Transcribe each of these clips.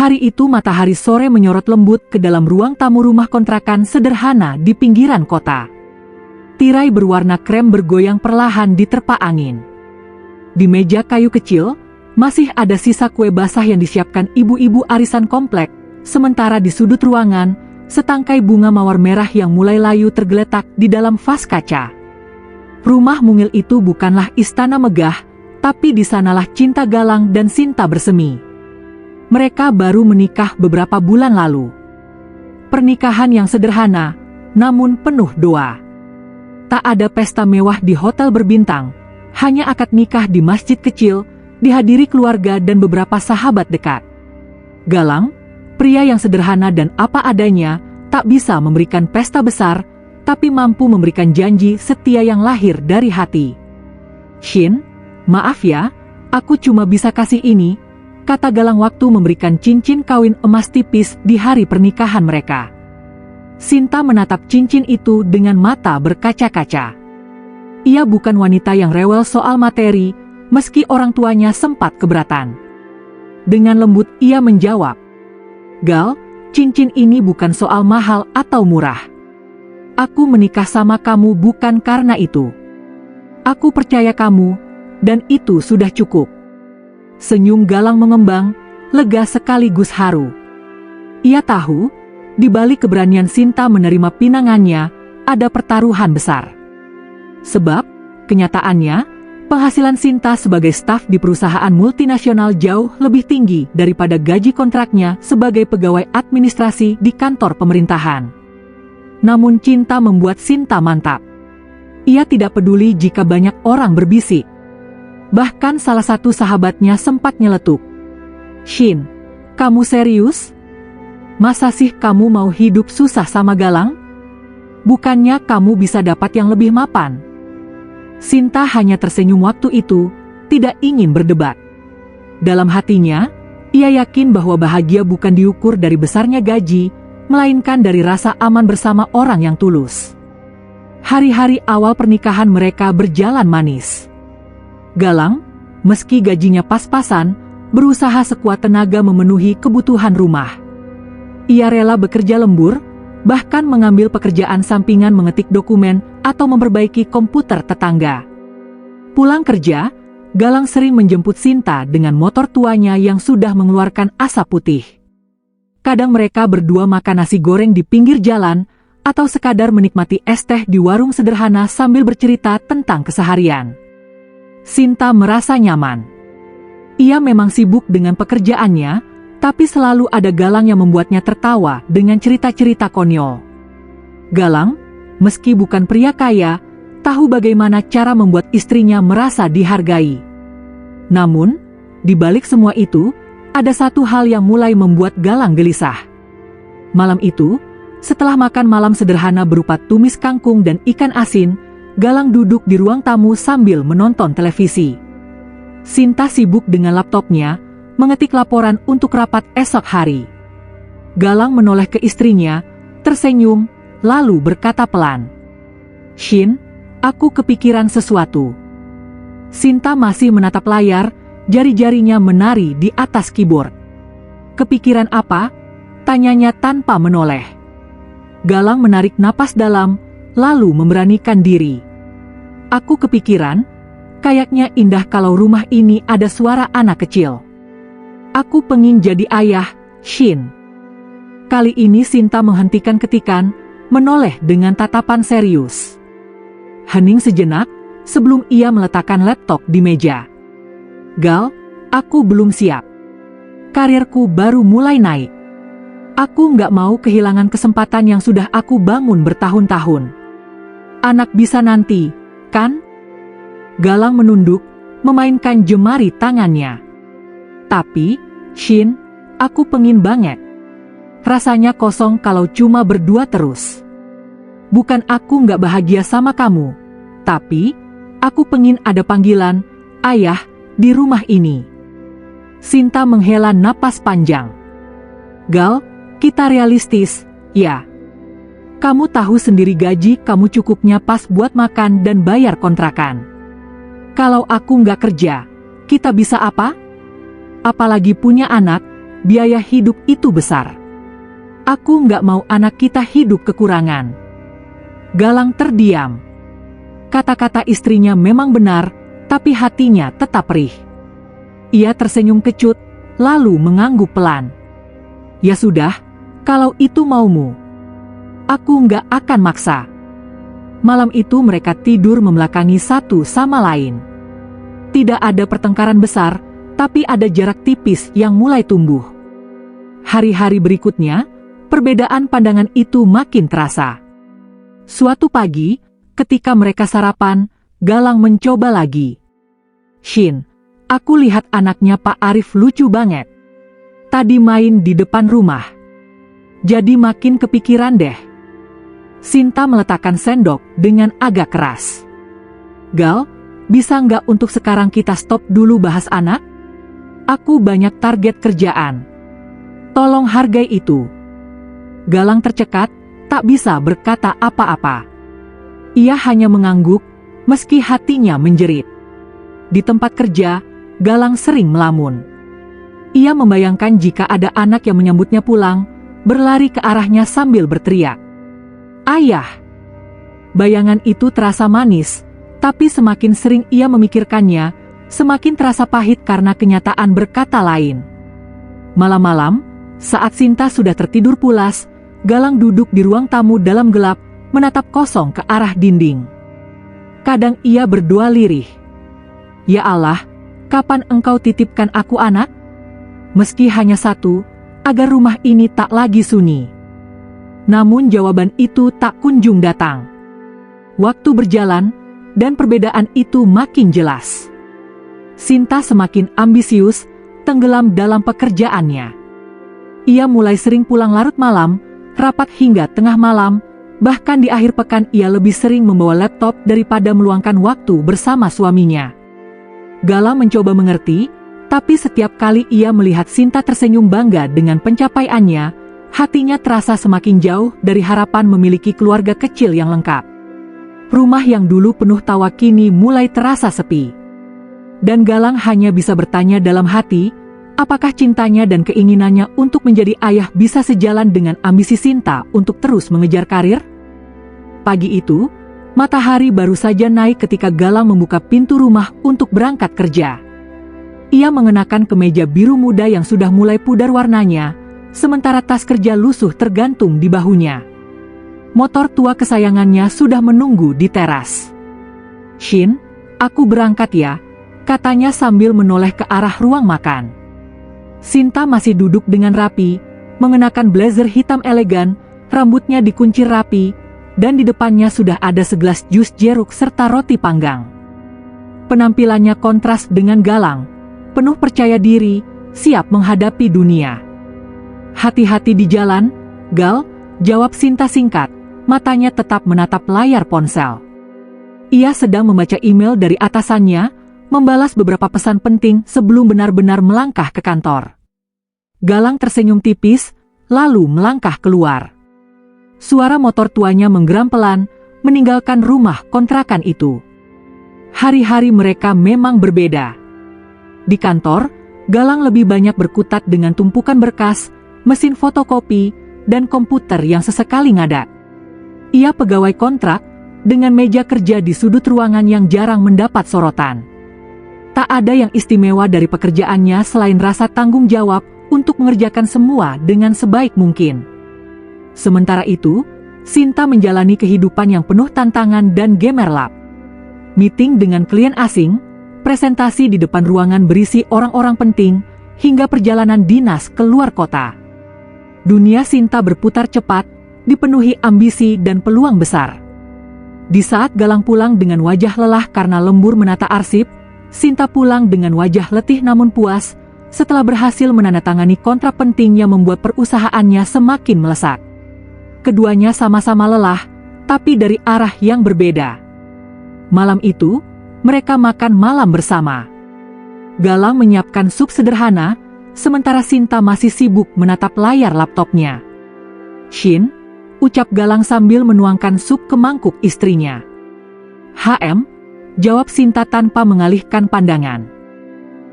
Hari itu matahari sore menyorot lembut ke dalam ruang tamu rumah kontrakan sederhana di pinggiran kota. Tirai berwarna krem bergoyang perlahan diterpa angin. Di meja kayu kecil, masih ada sisa kue basah yang disiapkan ibu-ibu arisan komplek, sementara di sudut ruangan, setangkai bunga mawar merah yang mulai layu tergeletak di dalam vas kaca. Rumah mungil itu bukanlah istana megah, tapi di sanalah cinta Galang dan Sinta bersemi. Mereka baru menikah beberapa bulan lalu. Pernikahan yang sederhana, namun penuh doa. Tak ada pesta mewah di hotel berbintang, hanya akad nikah di masjid kecil, dihadiri keluarga dan beberapa sahabat dekat. Galang, pria yang sederhana dan apa adanya, tak bisa memberikan pesta besar, tapi mampu memberikan janji setia yang lahir dari hati. "Shin, maaf ya, aku cuma bisa kasih ini," kata Galang waktu memberikan cincin kawin emas tipis di hari pernikahan mereka. Sinta menatap cincin itu dengan mata berkaca-kaca. Ia bukan wanita yang rewel soal materi, meski orang tuanya sempat keberatan. Dengan lembut ia menjawab, "Gal, cincin ini bukan soal mahal atau murah. Aku menikah sama kamu bukan karena itu. Aku percaya kamu, dan itu sudah cukup." Senyum Galang mengembang, lega sekaligus haru. Ia tahu, di balik keberanian Sinta menerima pinangannya, ada pertaruhan besar. Sebab, kenyataannya, penghasilan Sinta sebagai staf di perusahaan multinasional jauh lebih tinggi daripada gaji kontraknya sebagai pegawai administrasi di kantor pemerintahan. Namun cinta membuat Sinta mantap. Ia tidak peduli jika banyak orang berbisik. Bahkan salah satu sahabatnya sempat nyeletuk, "Shin, kamu serius? Masa sih kamu mau hidup susah sama Galang? Bukannya kamu bisa dapat yang lebih mapan?" Sinta hanya tersenyum waktu itu, tidak ingin berdebat. Dalam hatinya, ia yakin bahwa bahagia bukan diukur dari besarnya gaji, melainkan dari rasa aman bersama orang yang tulus. Hari-hari awal pernikahan mereka berjalan manis. Galang, meski gajinya pas-pasan, berusaha sekuat tenaga memenuhi kebutuhan rumah. Ia rela bekerja lembur, bahkan mengambil pekerjaan sampingan mengetik dokumen atau memperbaiki komputer tetangga. Pulang kerja, Galang sering menjemput Sinta dengan motor tuanya yang sudah mengeluarkan asap putih. Kadang mereka berdua makan nasi goreng di pinggir jalan, atau sekadar menikmati es teh di warung sederhana sambil bercerita tentang keseharian. Sinta merasa nyaman. Ia memang sibuk dengan pekerjaannya, tapi selalu ada Galang yang membuatnya tertawa dengan cerita-cerita konyol. Galang, meski bukan pria kaya, tahu bagaimana cara membuat istrinya merasa dihargai. Namun, di balik semua itu, ada satu hal yang mulai membuat Galang gelisah. Malam itu, setelah makan malam sederhana berupa tumis kangkung dan ikan asin, Galang duduk di ruang tamu sambil menonton televisi. Sinta sibuk dengan laptopnya, mengetik laporan untuk rapat esok hari. Galang menoleh ke istrinya, tersenyum, lalu berkata pelan, "Shin, aku kepikiran sesuatu." Sinta masih menatap layar, jari-jarinya menari di atas keyboard. "Kepikiran apa?" tanyanya tanpa menoleh. Galang menarik napas dalam, lalu memberanikan diri. "Aku kepikiran, kayaknya indah kalau rumah ini ada suara anak kecil. Aku pengin jadi ayah, Shin." Kali ini Sinta menghentikan ketikan, menoleh dengan tatapan serius. Hening sejenak, sebelum ia meletakkan laptop di meja. "Gal, aku belum siap. Karirku baru mulai naik. Aku nggak mau kehilangan kesempatan yang sudah aku bangun bertahun-tahun. Anak bisa nanti, kan?" Galang menunduk, memainkan jemari tangannya. "Tapi, Shin, aku pengin banget. Rasanya kosong kalau cuma berdua terus. Bukan aku nggak bahagia sama kamu, tapi aku pengin ada panggilan ayah di rumah ini." Sinta menghela napas panjang. "Gal, kita realistis, ya. Kamu tahu sendiri gaji kamu cukupnya pas buat makan dan bayar kontrakan. Kalau aku nggak kerja, kita bisa apa? Apalagi punya anak, biaya hidup itu besar. Aku nggak mau anak kita hidup kekurangan. Galang terdiam. Kata-kata istrinya memang benar, tapi hatinya tetap perih. Ia tersenyum kecut, lalu mengangguk pelan. Ya sudah, kalau itu maumu. Aku nggak akan maksa. Malam itu mereka tidur membelakangi satu sama lain. Tidak ada pertengkaran besar, tapi ada jarak tipis yang mulai tumbuh. Hari-hari berikutnya, perbedaan pandangan itu makin terasa. Suatu pagi, ketika mereka sarapan, Galang mencoba lagi. Shin, aku lihat anaknya Pak Arif lucu banget. Tadi main di depan rumah. Jadi makin kepikiran deh. Sinta meletakkan sendok dengan agak keras. Gal, bisa nggak untuk sekarang kita stop dulu bahas anak? Aku banyak target kerjaan. Tolong hargai itu. Galang tercekat, tak bisa berkata apa-apa. Ia hanya mengangguk, meski hatinya menjerit. Di tempat kerja, Galang sering melamun. Ia membayangkan jika ada anak yang menyambutnya pulang, berlari ke arahnya sambil berteriak, "Ayah!" Bayangan itu terasa manis, tapi semakin sering ia memikirkannya, semakin terasa pahit karena kenyataan berkata lain. Malam-malam, saat Sinta sudah tertidur pulas, Galang duduk di ruang tamu dalam gelap, menatap kosong ke arah dinding. Kadang ia berdoa lirih. Ya Allah, kapan engkau titipkan aku anak? Meski hanya satu, agar rumah ini tak lagi sunyi. Namun jawaban itu tak kunjung datang. Waktu berjalan, dan perbedaan itu makin jelas. Sinta semakin ambisius, tenggelam dalam pekerjaannya. Ia mulai sering pulang larut malam, rapat hingga tengah malam, bahkan di akhir pekan ia lebih sering membawa laptop daripada meluangkan waktu bersama suaminya. Galang mencoba mengerti, tapi setiap kali ia melihat Sinta tersenyum bangga dengan pencapaiannya, hatinya terasa semakin jauh dari harapan memiliki keluarga kecil yang lengkap. Rumah yang dulu penuh tawa kini mulai terasa sepi. Dan Galang hanya bisa bertanya dalam hati, apakah cintanya dan keinginannya untuk menjadi ayah bisa sejalan dengan ambisi Sinta untuk terus mengejar karir? Pagi itu, matahari baru saja naik ketika Galang membuka pintu rumah untuk berangkat kerja. Ia mengenakan kemeja biru muda yang sudah mulai pudar warnanya, sementara tas kerja lusuh tergantung di bahunya. Motor tua kesayangannya sudah menunggu di teras. "Shin, aku berangkat ya," katanya sambil menoleh ke arah ruang makan. Sinta masih duduk dengan rapi, mengenakan blazer hitam elegan, rambutnya dikuncir rapi, dan di depannya sudah ada segelas jus jeruk serta roti panggang. Penampilannya kontras dengan Galang, penuh percaya diri, siap menghadapi dunia. "Hati-hati di jalan, Gal," jawab Sinta singkat, matanya tetap menatap layar ponsel. Ia sedang membaca email dari atasannya, membalas beberapa pesan penting sebelum benar-benar melangkah ke kantor. Galang tersenyum tipis, lalu melangkah keluar. Suara motor tuanya menggeram pelan, meninggalkan rumah kontrakan itu. Hari-hari mereka memang berbeda. Di kantor, Galang lebih banyak berkutat dengan tumpukan berkas, mesin fotokopi, dan komputer yang sesekali ngadat. Ia pegawai kontrak, dengan meja kerja di sudut ruangan yang jarang mendapat sorotan. Tak ada yang istimewa dari pekerjaannya selain rasa tanggung jawab untuk mengerjakan semua dengan sebaik mungkin. Sementara itu, Sinta menjalani kehidupan yang penuh tantangan dan gemerlap. Meeting dengan klien asing, presentasi di depan ruangan berisi orang-orang penting, hingga perjalanan dinas ke luar kota. Dunia Sinta berputar cepat, dipenuhi ambisi dan peluang besar. Di saat Galang pulang dengan wajah lelah karena lembur menata arsip, Sinta pulang dengan wajah letih namun puas, setelah berhasil menandatangani kontrak penting yang membuat perusahaannya semakin melesat. Keduanya sama-sama lelah, tapi dari arah yang berbeda. Malam itu, mereka makan malam bersama. Galang menyiapkan sup sederhana, sementara Sinta masih sibuk menatap layar laptopnya. "Shin," ucap Galang sambil menuangkan sup ke mangkuk istrinya. "HM," jawab Sinta tanpa mengalihkan pandangan.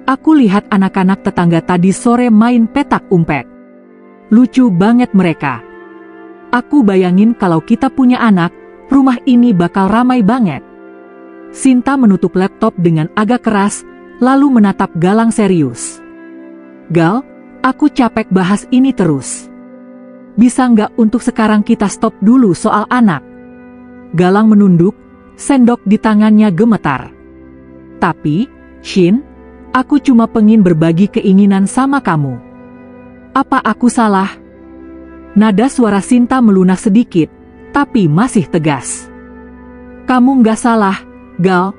Aku lihat anak-anak tetangga tadi sore main petak umpet. Lucu banget mereka. Aku bayangin kalau kita punya anak, rumah ini bakal ramai banget. Sinta menutup laptop dengan agak keras, lalu menatap Galang serius. Gal, aku capek bahas ini terus. Bisa nggak untuk sekarang kita stop dulu soal anak? Galang menunduk, sendok di tangannya gemetar. Tapi, Shin, aku cuma pengen berbagi keinginan sama kamu. Apa aku salah? Nada suara Sinta melunak sedikit, tapi masih tegas. Kamu nggak salah, Gal.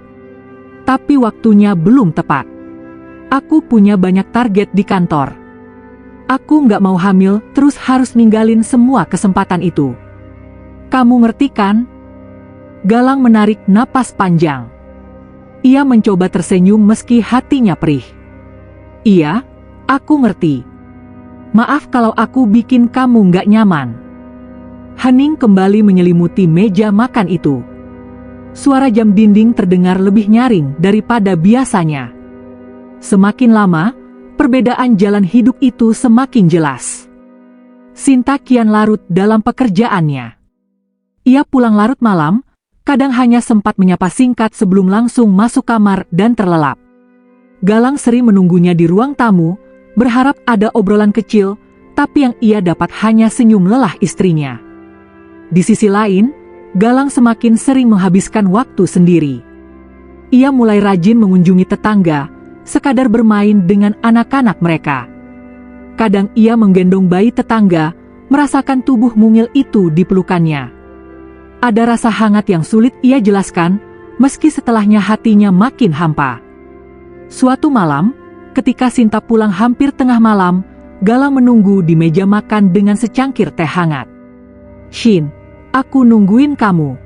Tapi waktunya belum tepat. Aku punya banyak target di kantor. Aku nggak mau hamil terus harus ninggalin semua kesempatan itu. Kamu ngerti kan? Galang menarik napas panjang. Ia mencoba tersenyum meski hatinya perih. Iya, aku ngerti. Maaf kalau aku bikin kamu nggak nyaman. Hening kembali menyelimuti meja makan itu. Suara jam dinding terdengar lebih nyaring daripada biasanya. Semakin lama, perbedaan jalan hidup itu semakin jelas. Sinta kian larut dalam pekerjaannya. Ia pulang larut malam, kadang hanya sempat menyapa singkat sebelum langsung masuk kamar dan terlelap. Galang sering menunggunya di ruang tamu, berharap ada obrolan kecil, tapi yang ia dapat hanya senyum lelah istrinya. Di sisi lain, Galang semakin sering menghabiskan waktu sendiri. Ia mulai rajin mengunjungi tetangga, sekadar bermain dengan anak-anak mereka. Kadang ia menggendong bayi tetangga, merasakan tubuh mungil itu di pelukannya. Ada rasa hangat yang sulit ia jelaskan, meski setelahnya hatinya makin hampa. Suatu malam, ketika Sinta pulang hampir tengah malam, Galang menunggu di meja makan dengan secangkir teh hangat. Shin, aku nungguin kamu.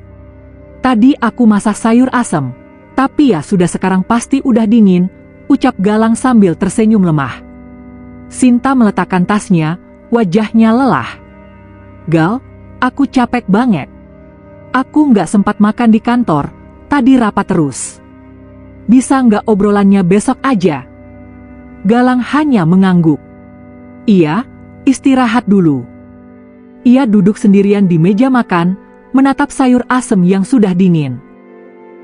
Tadi aku masak sayur asem, tapi ya sudah sekarang pasti udah dingin, ucap Galang sambil tersenyum lemah. Sinta meletakkan tasnya, wajahnya lelah. Gal, aku capek banget. Aku nggak sempat makan di kantor, tadi rapat terus. Bisa nggak obrolannya besok aja? Galang hanya mengangguk. Iya, istirahat dulu. Ia duduk sendirian di meja makan, menatap sayur asem yang sudah dingin.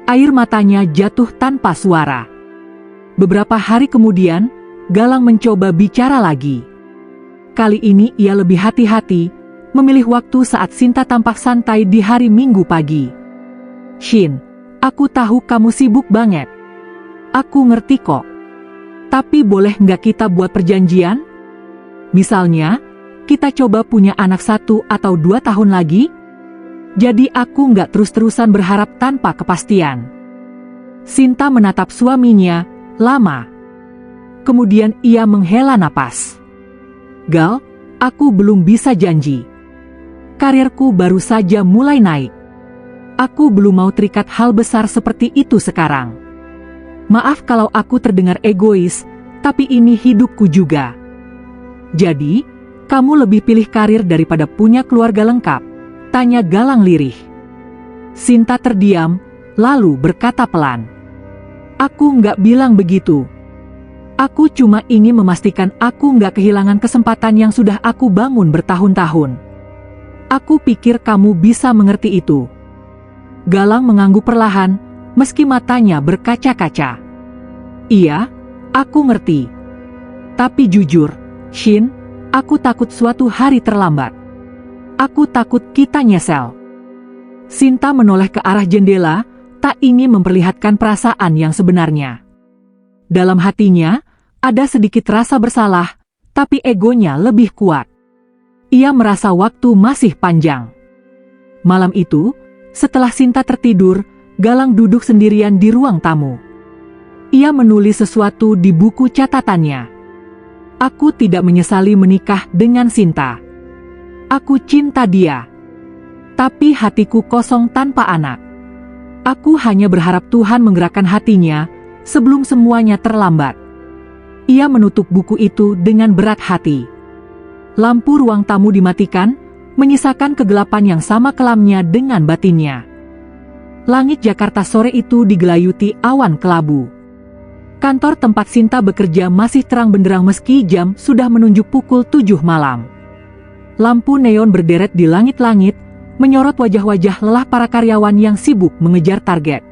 Air matanya jatuh tanpa suara. Beberapa hari kemudian, Galang mencoba bicara lagi. Kali ini ia lebih hati-hati, memilih waktu saat Sinta tampak santai di hari Minggu pagi. Shin, aku tahu kamu sibuk banget. Aku ngerti kok. Tapi boleh nggak kita buat perjanjian? Misalnya, kita coba punya anak 1 atau 2 tahun lagi? Jadi aku nggak terus-terusan berharap tanpa kepastian. Sinta menatap suaminya, lama. Kemudian ia menghela napas. Gal, aku belum bisa janji. Karirku baru saja mulai naik. Aku belum mau terikat hal besar seperti itu sekarang. Maaf kalau aku terdengar egois, tapi ini hidupku juga. Jadi, kamu lebih pilih karir daripada punya keluarga lengkap? Tanya Galang lirih. Sinta terdiam, lalu berkata pelan. Aku nggak bilang begitu. Aku cuma ingin memastikan aku nggak kehilangan kesempatan yang sudah aku bangun bertahun-tahun. Aku pikir kamu bisa mengerti itu. Galang mengangguk perlahan, meski matanya berkaca-kaca. Iya, aku ngerti. Tapi jujur, Shin, aku takut suatu hari terlambat. Aku takut kita nyesel. Sinta menoleh ke arah jendela, tak ingin memperlihatkan perasaan yang sebenarnya. Dalam hatinya, ada sedikit rasa bersalah, tapi egonya lebih kuat. Ia merasa waktu masih panjang. Malam itu, setelah Sinta tertidur, Galang duduk sendirian di ruang tamu. Ia menulis sesuatu di buku catatannya. Aku tidak menyesali menikah dengan Sinta. Aku cinta dia. Tapi hatiku kosong tanpa anak. Aku hanya berharap Tuhan menggerakkan hatinya sebelum semuanya terlambat. Ia menutup buku itu dengan berat hati. Lampu ruang tamu dimatikan, menyisakan kegelapan yang sama kelamnya dengan batinnya. Langit Jakarta sore itu digelayuti awan kelabu. Kantor tempat Sinta bekerja masih terang benderang meski jam sudah menunjuk pukul 7 malam. Lampu neon berderet di langit-langit, menyorot wajah-wajah lelah para karyawan yang sibuk mengejar target.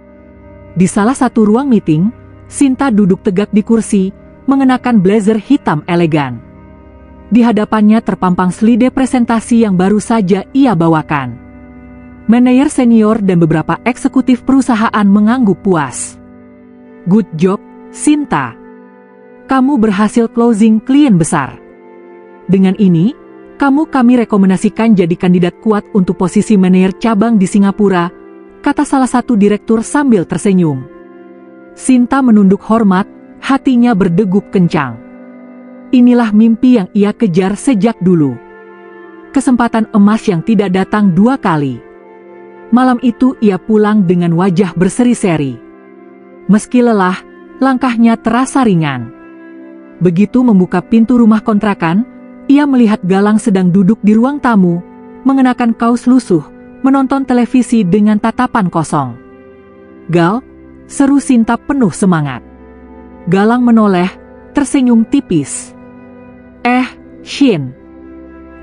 Di salah satu ruang meeting, Sinta duduk tegak di kursi, mengenakan blazer hitam elegan. Di hadapannya terpampang slide presentasi yang baru saja ia bawakan. Manajer senior dan beberapa eksekutif perusahaan mengangguk puas. "Good job, Sinta. Kamu berhasil closing klien besar. Dengan ini, kami rekomendasikan jadi kandidat kuat untuk posisi manajer cabang di Singapura," kata salah satu direktur sambil tersenyum. Sinta menunduk hormat, hatinya berdegup kencang. Inilah mimpi yang ia kejar sejak dulu. Kesempatan emas yang tidak datang 2 kali. Malam itu ia pulang dengan wajah berseri-seri. Meski lelah, langkahnya terasa ringan. Begitu membuka pintu rumah kontrakan, ia melihat Galang sedang duduk di ruang tamu, mengenakan kaos lusuh, menonton televisi dengan tatapan kosong. "Gal," seru Sinta penuh semangat. Galang menoleh, tersenyum tipis. Shin.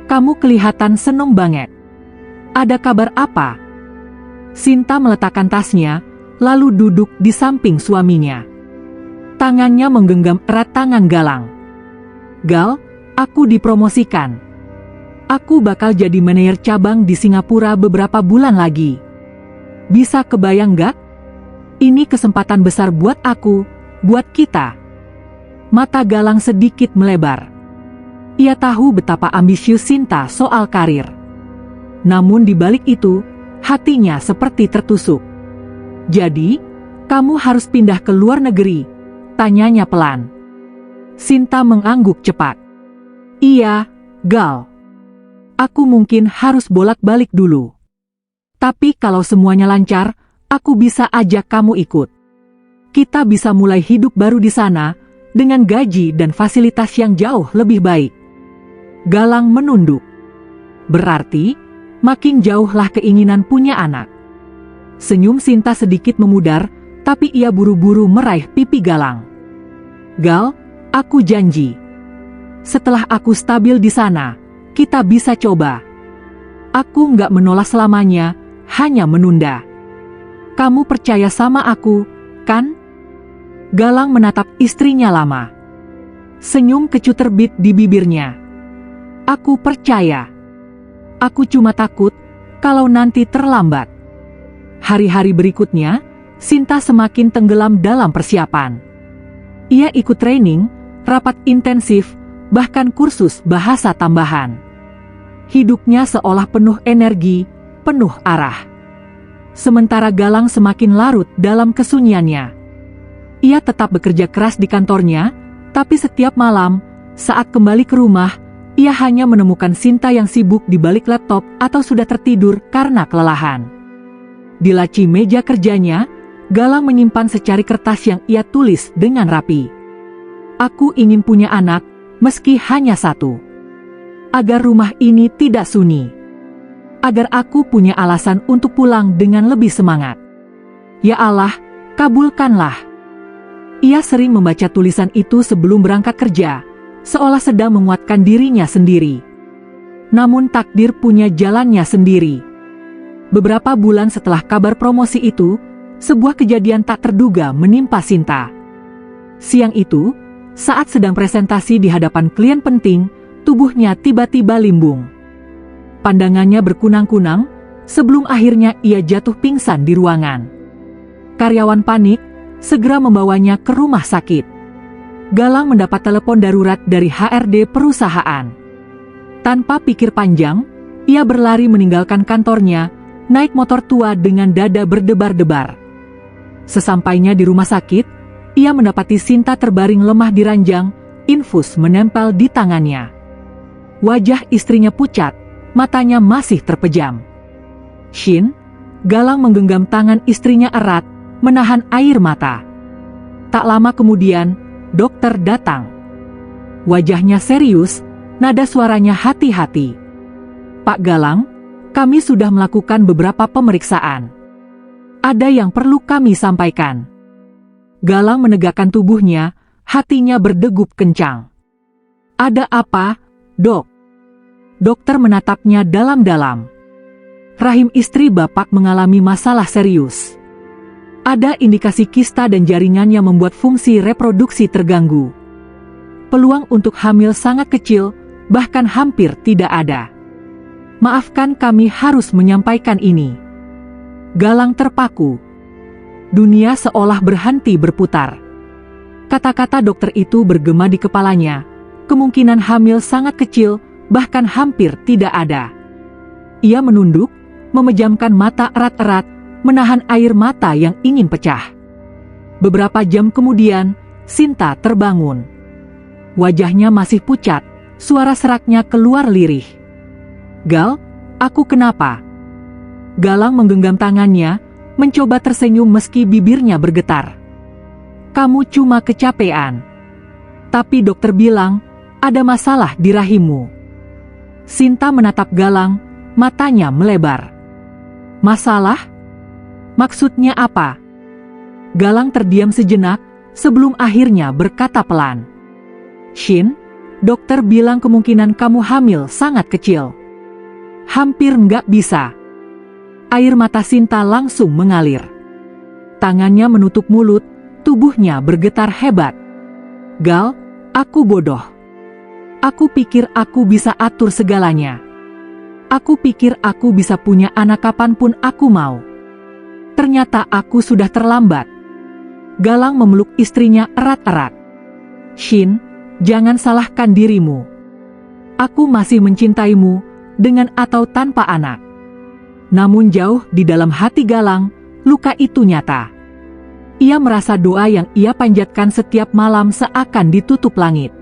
Kamu kelihatan seneng banget. Ada kabar apa?" Sinta meletakkan tasnya, lalu duduk di samping suaminya. Tangannya menggenggam erat tangan Galang. "Gal, aku dipromosikan. Aku bakal jadi manajer cabang di Singapura beberapa bulan lagi. Bisa kebayang gak? Ini kesempatan besar buat aku, buat kita." Mata Galang sedikit melebar. Ia tahu betapa ambisius Sinta soal karir. Namun di balik itu, hatinya seperti tertusuk. "Jadi, kamu harus pindah ke luar negeri?" tanyanya pelan. Sinta mengangguk cepat. "Iya, Gal. Aku mungkin harus bolak-balik dulu. Tapi kalau semuanya lancar, aku bisa ajak kamu ikut. Kita bisa mulai hidup baru di sana, dengan gaji dan fasilitas yang jauh lebih baik." Galang menunduk. Berarti, makin jauhlah keinginan punya anak. Senyum Sinta sedikit memudar, tapi ia buru-buru meraih pipi Galang. "Gal, aku janji. Setelah aku stabil di sana, kita bisa coba. Aku nggak menolak selamanya, hanya menunda. Kamu percaya sama aku, kan?" Galang menatap istrinya lama. Senyum kecut terbit di bibirnya. "Aku percaya. Aku cuma takut kalau nanti terlambat." Hari-hari berikutnya, Sinta semakin tenggelam dalam persiapan. Ia ikut training, rapat intensif, bahkan kursus bahasa tambahan. Hidupnya seolah penuh energi, penuh arah. Sementara Galang semakin larut dalam kesunyiannya. Ia tetap bekerja keras di kantornya, tapi setiap malam, saat kembali ke rumah, ia hanya menemukan Sinta yang sibuk di balik laptop atau sudah tertidur karena kelelahan. Di laci meja kerjanya, Galang menyimpan secari kertas yang ia tulis dengan rapi. "Aku ingin punya anak, meski hanya 1. Agar rumah ini tidak sunyi. Agar aku punya alasan untuk pulang dengan lebih semangat. Ya Allah, kabulkanlah." Ia sering membaca tulisan itu sebelum berangkat kerja, seolah sedang menguatkan dirinya sendiri. Namun takdir punya jalannya sendiri. Beberapa bulan setelah kabar promosi itu, sebuah kejadian tak terduga menimpa Sinta. Siang itu, saat sedang presentasi di hadapan klien penting, tubuhnya tiba-tiba limbung. Pandangannya berkunang-kunang, sebelum akhirnya ia jatuh pingsan di ruangan. Karyawan panik, segera membawanya ke rumah sakit. Galang mendapat telepon darurat dari HRD perusahaan. Tanpa pikir panjang, ia berlari meninggalkan kantornya, naik motor tua dengan dada berdebar-debar. Sesampainya di rumah sakit, ia mendapati Sinta terbaring lemah di ranjang, infus menempel di tangannya. Wajah istrinya pucat, matanya masih terpejam. "Shin," Galang menggenggam tangan istrinya erat, menahan air mata. Tak lama kemudian, dokter datang. Wajahnya serius, nada suaranya hati-hati. "Pak Galang, kami sudah melakukan beberapa pemeriksaan. Ada yang perlu kami sampaikan." Galang menegakkan tubuhnya, hatinya berdegup kencang. Ada apa, Dok? Dokter menatapnya dalam-dalam. Rahim istri Bapak mengalami masalah serius. Ada indikasi kista dan jaringan yang membuat fungsi reproduksi terganggu. Peluang untuk hamil sangat kecil, bahkan hampir tidak ada. Maafkan kami harus menyampaikan ini. Galang terpaku. Dunia seolah berhenti berputar. Kata-kata dokter itu bergema di kepalanya. Kemungkinan hamil sangat kecil, bahkan hampir tidak ada. Ia menunduk, memejamkan mata erat-erat, menahan air mata yang ingin pecah. Beberapa jam kemudian, Sinta terbangun. Wajahnya masih pucat, suara seraknya keluar lirih. Gal, aku kenapa? Galang menggenggam tangannya, mencoba tersenyum meski bibirnya bergetar. Kamu cuma kecapean. Tapi dokter bilang, ada masalah di rahimmu. Sinta menatap Galang, matanya melebar. Masalah? Maksudnya apa? Galang terdiam sejenak, sebelum akhirnya berkata pelan. Shin, dokter bilang kemungkinan kamu hamil sangat kecil. Hampir nggak bisa. Air mata Sinta langsung mengalir. Tangannya menutup mulut, tubuhnya bergetar hebat. Gal, aku bodoh. Aku pikir aku bisa atur segalanya. Aku pikir aku bisa punya anak kapanpun aku mau. Ternyata aku sudah terlambat. Galang memeluk istrinya erat-erat. Shin, jangan salahkan dirimu. Aku masih mencintaimu, dengan atau tanpa anak. Namun jauh di dalam hati Galang, luka itu nyata. Ia merasa doa yang ia panjatkan setiap malam seakan ditutup langit.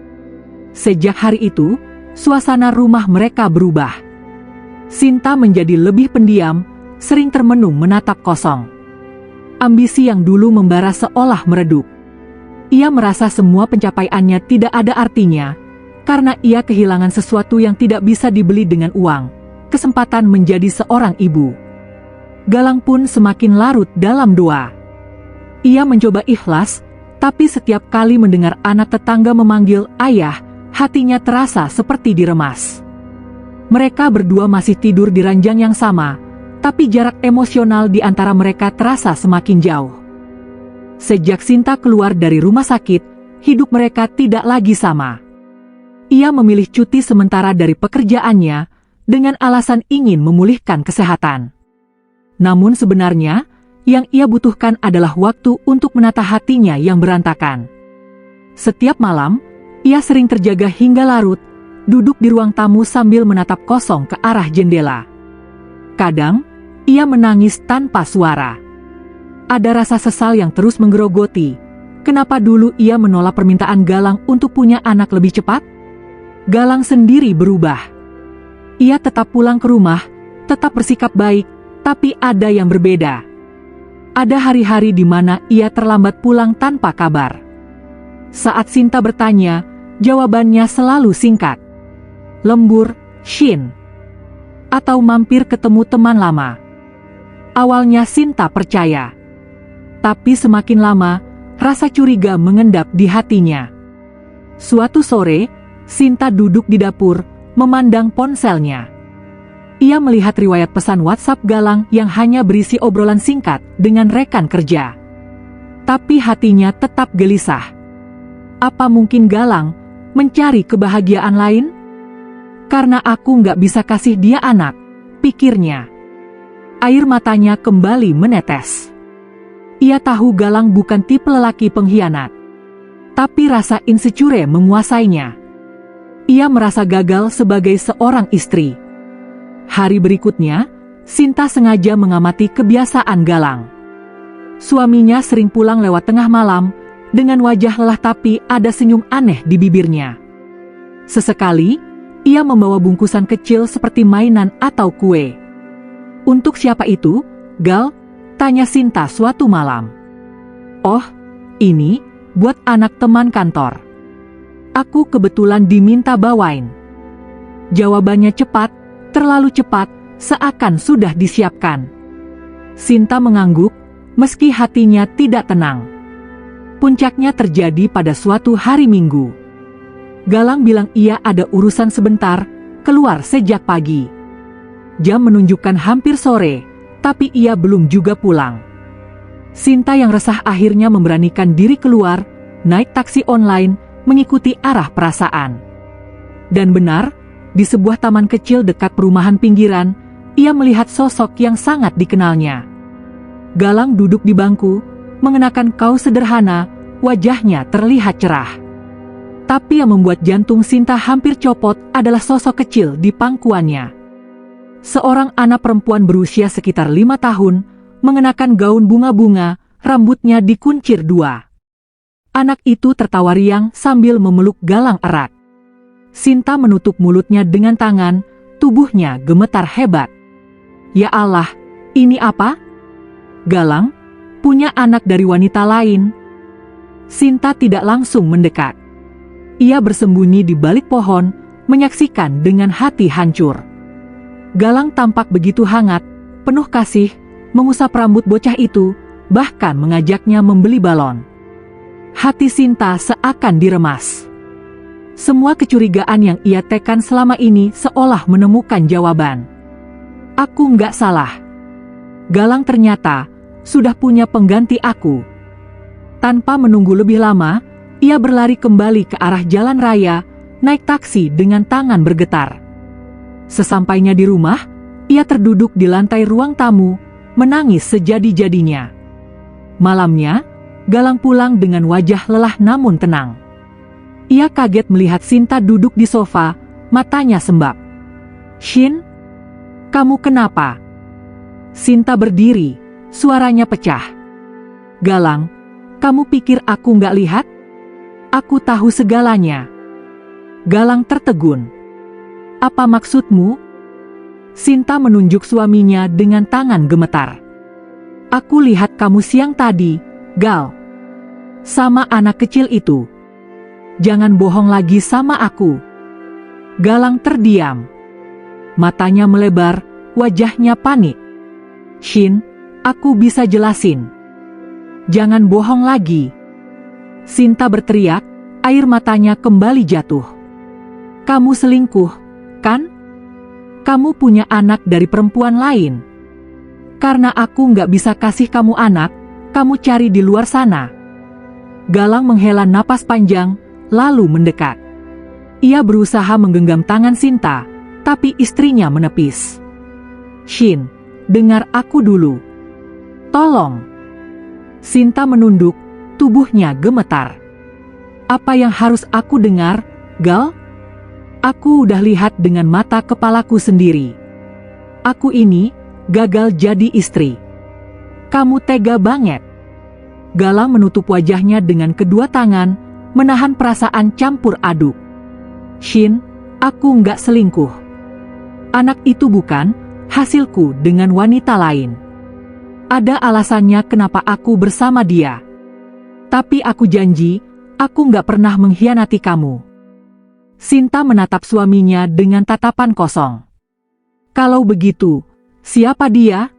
Sejak hari itu, suasana rumah mereka berubah. Sinta menjadi lebih pendiam, sering termenung menatap kosong. Ambisi yang dulu membara seolah meredup. Ia merasa semua pencapaiannya tidak ada artinya, karena ia kehilangan sesuatu yang tidak bisa dibeli dengan uang, kesempatan menjadi seorang ibu. Galang pun semakin larut dalam doa. Ia mencoba ikhlas, tapi setiap kali mendengar anak tetangga memanggil ayah, hatinya terasa seperti diremas. Mereka berdua masih tidur di ranjang yang sama, tapi jarak emosional di antara mereka terasa semakin jauh. Sejak Sinta keluar dari rumah sakit, hidup mereka tidak lagi sama. Ia memilih cuti sementara dari pekerjaannya, dengan alasan ingin memulihkan kesehatan. Namun sebenarnya, yang ia butuhkan adalah waktu untuk menata hatinya yang berantakan. Setiap malam, ia sering terjaga hingga larut, duduk di ruang tamu sambil menatap kosong ke arah jendela. Kadang, ia menangis tanpa suara. Ada rasa sesal yang terus menggerogoti. Kenapa dulu ia menolak permintaan Galang untuk punya anak lebih cepat? Galang sendiri berubah. Ia tetap pulang ke rumah, tetap bersikap baik, tapi ada yang berbeda. Ada hari-hari di mana ia terlambat pulang tanpa kabar. Saat Sinta bertanya, jawabannya selalu singkat. Lembur, Shin. Atau mampir ketemu teman lama. Awalnya Sinta percaya. Tapi semakin lama, rasa curiga mengendap di hatinya. Suatu sore, Sinta duduk di dapur, memandang ponselnya. Ia melihat riwayat pesan WhatsApp Galang yang hanya berisi obrolan singkat dengan rekan kerja. Tapi hatinya tetap gelisah. Apa mungkin Galang mencari kebahagiaan lain? Karena aku nggak bisa kasih dia anak, pikirnya. Air matanya kembali menetes. Ia tahu Galang bukan tipe lelaki pengkhianat. Tapi rasa insecure menguasainya. Ia merasa gagal sebagai seorang istri. Hari berikutnya, Sinta sengaja mengamati kebiasaan Galang. Suaminya sering pulang lewat tengah malam, dengan wajah lelah tapi ada senyum aneh di bibirnya. Sesekali, ia membawa bungkusan kecil seperti mainan atau kue. Untuk siapa itu, Gal? Tanya Sinta suatu malam. Oh, ini buat anak teman kantor. Aku kebetulan diminta bawain. Jawabannya cepat, terlalu cepat, seakan sudah disiapkan. Sinta mengangguk, meski hatinya tidak tenang. Puncaknya terjadi pada suatu hari Minggu. Galang bilang ia ada urusan sebentar, keluar sejak pagi. Jam menunjukkan hampir sore, tapi ia belum juga pulang. Sinta yang resah akhirnya memberanikan diri keluar, naik taksi online, mengikuti arah perasaan. Dan benar, di sebuah taman kecil dekat perumahan pinggiran, ia melihat sosok yang sangat dikenalnya. Galang duduk di bangku, mengenakan kaos sederhana, wajahnya terlihat cerah. Tapi yang membuat jantung Sinta hampir copot adalah sosok kecil di pangkuannya. Seorang anak perempuan berusia sekitar 5 tahun, mengenakan gaun bunga-bunga, rambutnya dikuncir 2. Anak itu tertawa riang sambil memeluk Galang erat. Sinta menutup mulutnya dengan tangan, tubuhnya gemetar hebat. Ya Allah, ini apa? Galang punya anak dari wanita lain. Sinta tidak langsung mendekat. Ia bersembunyi di balik pohon, menyaksikan dengan hati hancur. Galang tampak begitu hangat, penuh kasih, mengusap rambut bocah itu, bahkan mengajaknya membeli balon. Hati Sinta seakan diremas. Semua kecurigaan yang ia tekan selama ini seolah menemukan jawaban. Aku nggak salah. Galang ternyata sudah punya pengganti aku. Tanpa menunggu lebih lama, ia berlari kembali ke arah jalan raya, naik taksi dengan tangan bergetar. Sesampainya di rumah, ia terduduk di lantai ruang tamu, menangis sejadi-jadinya. Malamnya, Galang pulang dengan wajah lelah namun tenang. Ia kaget melihat Sinta duduk di sofa, matanya sembab. "Shin, kamu kenapa?" Sinta berdiri, suaranya pecah. "Galang, kamu pikir aku nggak lihat? Aku tahu segalanya." Galang tertegun. "Apa maksudmu?" Sinta menunjuk suaminya dengan tangan gemetar. "Aku lihat kamu siang tadi, Gal. Sama anak kecil itu. Jangan bohong lagi sama aku." Galang terdiam. Matanya melebar, wajahnya panik. "Shin, aku bisa jelasin. Jangan bohong lagi." Sinta berteriak, air matanya kembali jatuh. "Kamu selingkuh, kan? Kamu punya anak dari perempuan lain. Karena aku nggak bisa kasih kamu anak, kamu cari di luar sana." Galang menghela napas panjang, lalu mendekat. Ia berusaha menggenggam tangan Sinta, tapi istrinya menepis. "Shin, dengar aku dulu. Tolong." Sinta menunduk, tubuhnya gemetar. "Apa yang harus aku dengar, Gal? Aku udah lihat dengan mata kepalaku sendiri. Aku ini gagal jadi istri. Kamu tega banget." Galang menutup wajahnya dengan kedua tangan, menahan perasaan campur aduk. "Shin, aku nggak selingkuh. Anak itu bukan hasilku dengan wanita lain. Ada alasannya kenapa aku bersama dia. Tapi aku janji, aku nggak pernah mengkhianati kamu." Sinta menatap suaminya dengan tatapan kosong. "Kalau begitu, siapa dia?"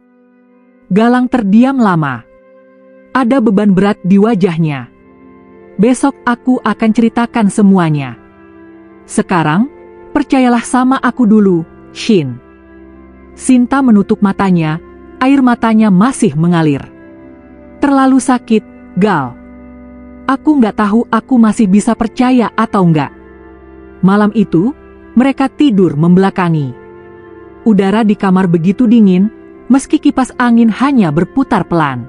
Galang terdiam lama. Ada beban berat di wajahnya. "Besok aku akan ceritakan semuanya. Sekarang, percayalah sama aku dulu, Shin." Sinta menutup matanya, air matanya masih mengalir. "Terlalu sakit, Gal. Aku nggak tahu aku masih bisa percaya atau nggak." Malam itu, mereka tidur membelakangi. Udara di kamar begitu dingin, meski kipas angin hanya berputar pelan.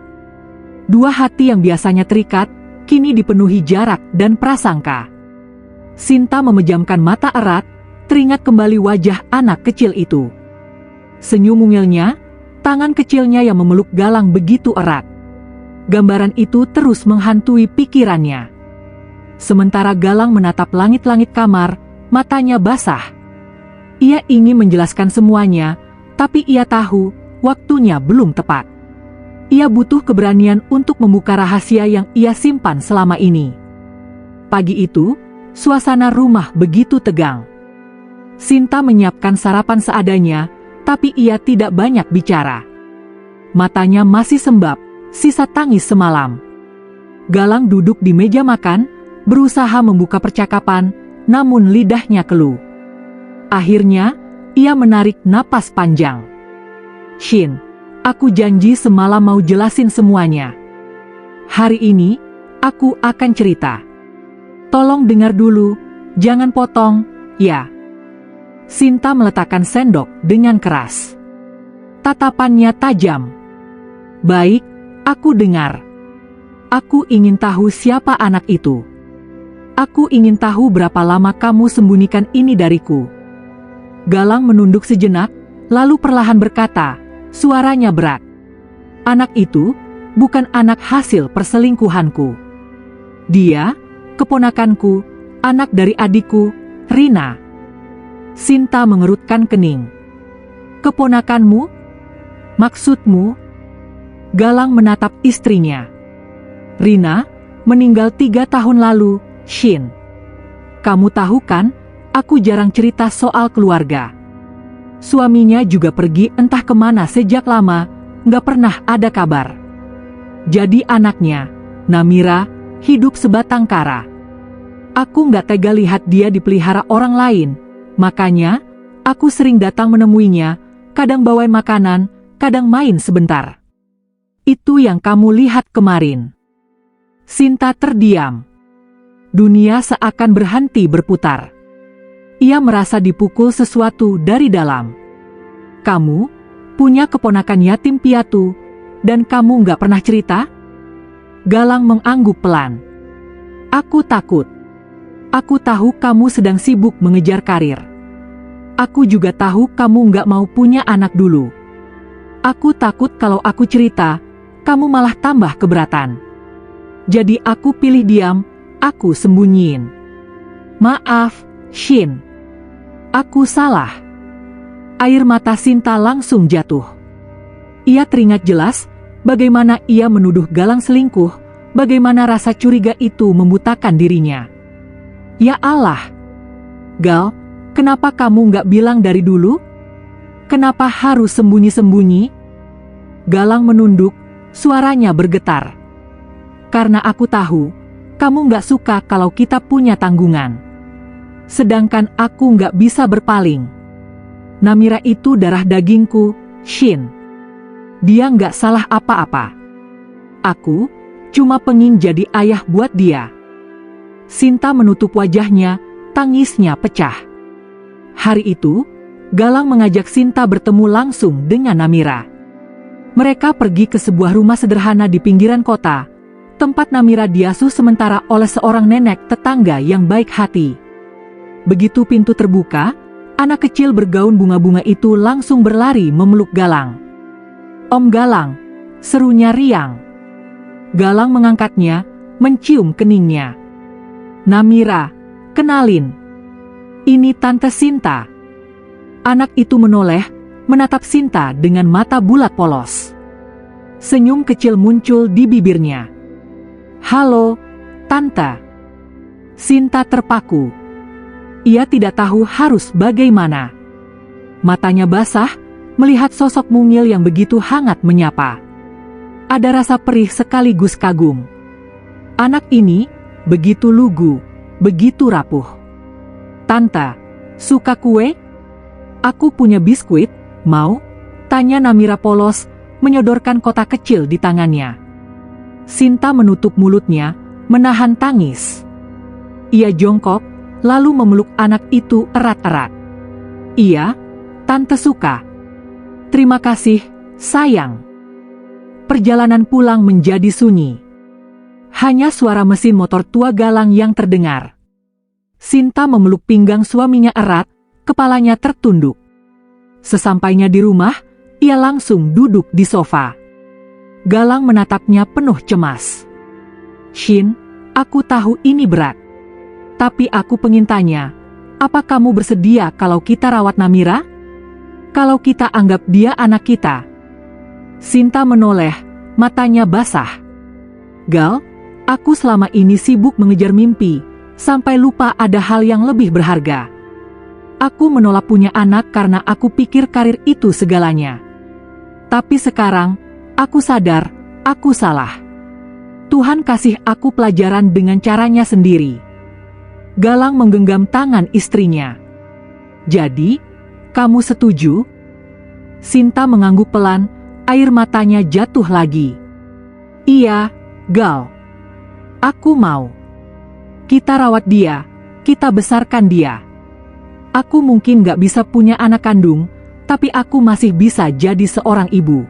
Dua hati yang biasanya terikat, kini dipenuhi jarak dan prasangka. Sinta memejamkan mata erat, teringat kembali wajah anak kecil itu. Senyum mungilnya, tangan kecilnya yang memeluk Galang begitu erat. Gambaran itu terus menghantui pikirannya. Sementara Galang menatap langit-langit kamar, matanya basah. Ia ingin menjelaskan semuanya, tapi ia tahu waktunya belum tepat. Ia butuh keberanian untuk membuka rahasia yang ia simpan selama ini. Pagi itu, suasana rumah begitu tegang. Sinta menyiapkan sarapan seadanya, tapi ia tidak banyak bicara. Matanya masih sembab, sisa tangis semalam. Galang duduk di meja makan, berusaha membuka percakapan, namun lidahnya keluh. Akhirnya, ia menarik napas panjang. Shin, aku janji semalam mau jelasin semuanya. Hari ini, aku akan cerita. Tolong dengar dulu, jangan potong, ya. Sinta meletakkan sendok dengan keras. Tatapannya tajam. Baik, aku dengar. Aku ingin tahu siapa anak itu. Aku ingin tahu berapa lama kamu sembunyikan ini dariku. Galang menunduk sejenak, lalu perlahan berkata, suaranya berat. Anak itu bukan anak hasil perselingkuhanku. Dia, keponakanku, anak dari adikku, Rina. Sinta mengerutkan kening. Keponakanmu? Maksudmu? Galang menatap istrinya. Rina meninggal 3 tahun lalu, Shin. Kamu tahu kan, aku jarang cerita soal keluarga. Suaminya juga pergi entah kemana sejak lama, nggak pernah ada kabar. Jadi anaknya, Namira, hidup sebatang kara. Aku nggak tega lihat dia dipelihara orang lain, makanya aku sering datang menemuinya, kadang bawain makanan, kadang main sebentar. Itu yang kamu lihat kemarin. Sinta terdiam. Dunia seakan berhenti berputar. Ia merasa dipukul sesuatu dari dalam. Kamu punya keponakan yatim piatu, dan kamu nggak pernah cerita? Galang mengangguk pelan. Aku takut. Aku tahu kamu sedang sibuk mengejar karir. Aku juga tahu kamu nggak mau punya anak dulu. Aku takut kalau aku cerita, kamu malah tambah keberatan. Jadi aku pilih diam, aku sembunyiin. Maaf, Shin. Aku salah. Air mata Sinta langsung jatuh. Ia teringat jelas bagaimana ia menuduh Galang selingkuh, bagaimana rasa curiga itu membutakan dirinya. Ya Allah! Gal, kenapa kamu nggak bilang dari dulu? Kenapa harus sembunyi-sembunyi? Galang menunduk, suaranya bergetar. Karena aku tahu, kamu nggak suka kalau kita punya tanggungan. Sedangkan aku nggak bisa berpaling. Namira itu darah dagingku, Shin. Dia nggak salah apa-apa. Aku cuma pengin jadi ayah buat dia. Sinta menutup wajahnya, tangisnya pecah. Hari itu, Galang mengajak Sinta bertemu langsung dengan Namira. Mereka pergi ke sebuah rumah sederhana di pinggiran kota, tempat Namira diasuh sementara oleh seorang nenek tetangga yang baik hati. Begitu pintu terbuka, anak kecil bergaun bunga-bunga itu langsung berlari memeluk Galang. Om Galang, serunya riang. Galang mengangkatnya, mencium keningnya. Namira, kenalin. Ini Tante Sinta. Anak itu menoleh, menatap Sinta dengan mata bulat polos. Senyum kecil muncul di bibirnya. Halo, Tante. Sinta terpaku. Ia tidak tahu harus bagaimana. Matanya basah, melihat sosok mungil yang begitu hangat menyapa. Ada rasa perih sekaligus kagum. Anak ini begitu lugu, begitu rapuh. Tante, suka kue? Aku punya biskuit, mau? Tanya Namira polos, menyodorkan kotak kecil di tangannya. Sinta menutup mulutnya, menahan tangis. Ia jongkok, lalu memeluk anak itu erat-erat. Iya, Tante suka. Terima kasih, sayang. Perjalanan pulang menjadi sunyi. Hanya suara mesin motor tua Galang yang terdengar. Sinta memeluk pinggang suaminya erat, kepalanya tertunduk. Sesampainya di rumah, ia langsung duduk di sofa. Galang menatapnya penuh cemas. Shin, aku tahu ini berat. Tapi aku pengen tanya, apa kamu bersedia kalau kita rawat Namira? Kalau kita anggap dia anak kita? Sinta menoleh, matanya basah. Gal, aku selama ini sibuk mengejar mimpi, sampai lupa ada hal yang lebih berharga. Aku menolak punya anak karena aku pikir karir itu segalanya. Tapi sekarang, aku sadar, aku salah. Tuhan kasih aku pelajaran dengan caranya sendiri. Galang menggenggam tangan istrinya. Jadi, kamu setuju? Sinta mengangguk pelan, air matanya jatuh lagi. Iya, Gal. Aku mau. Kita rawat dia, kita besarkan dia. Aku mungkin gak bisa punya anak kandung, tapi aku masih bisa jadi seorang ibu.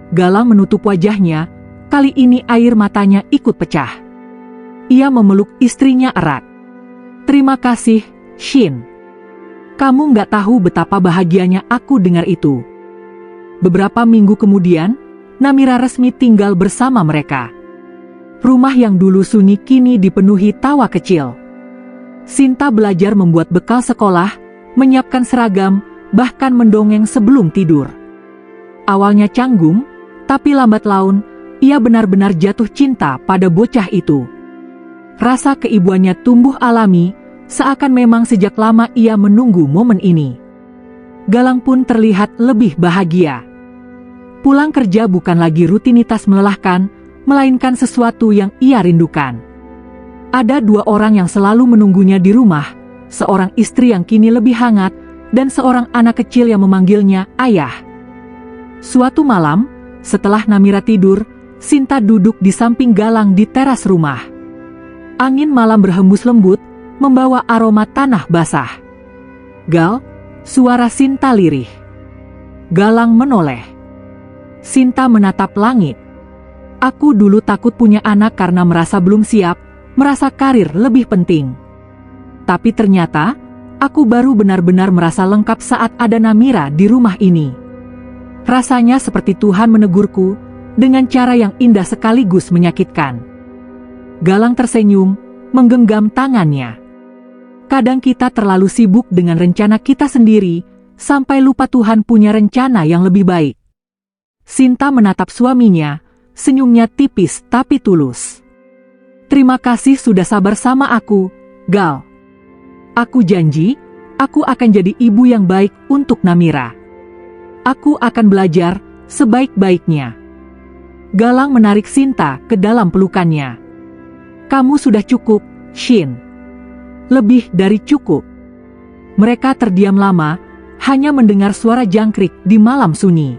Galang menutup wajahnya, kali ini air matanya ikut pecah. Ia memeluk istrinya erat. Terima kasih, Shin. Kamu gak tahu betapa bahagianya aku dengar itu. Beberapa minggu kemudian, Namira resmi tinggal bersama mereka. Rumah yang dulu sunyi kini dipenuhi tawa kecil. Sinta belajar membuat bekal sekolah, menyiapkan seragam, bahkan mendongeng sebelum tidur. Awalnya canggung, tapi lambat laun, ia benar-benar jatuh cinta pada bocah itu. Rasa keibuannya tumbuh alami, seakan memang sejak lama ia menunggu momen ini. Galang pun terlihat lebih bahagia. Pulang kerja bukan lagi rutinitas melelahkan, melainkan sesuatu yang ia rindukan. Ada dua orang yang selalu menunggunya di rumah, seorang istri yang kini lebih hangat, dan seorang anak kecil yang memanggilnya ayah. Suatu malam, setelah Namira tidur, Sinta duduk di samping Galang di teras rumah. Angin malam berhembus lembut, membawa aroma tanah basah. Gal, suara Sinta lirih. Galang menoleh. Sinta menatap langit. Aku dulu takut punya anak karena merasa belum siap, merasa karir lebih penting. Tapi ternyata, aku baru benar-benar merasa lengkap saat ada Namira di rumah ini. Rasanya seperti Tuhan menegurku, dengan cara yang indah sekaligus menyakitkan. Galang tersenyum, menggenggam tangannya. Kadang kita terlalu sibuk dengan rencana kita sendiri, sampai lupa Tuhan punya rencana yang lebih baik. Sinta menatap suaminya, senyumnya tipis tapi tulus. Terima kasih sudah sabar sama aku, Gal. Aku janji, aku akan jadi ibu yang baik untuk Namira. Aku akan belajar sebaik-baiknya. Galang menarik Sinta ke dalam pelukannya. Kamu sudah cukup, Shin. Lebih dari cukup. Mereka terdiam lama, hanya mendengar suara jangkrik di malam sunyi.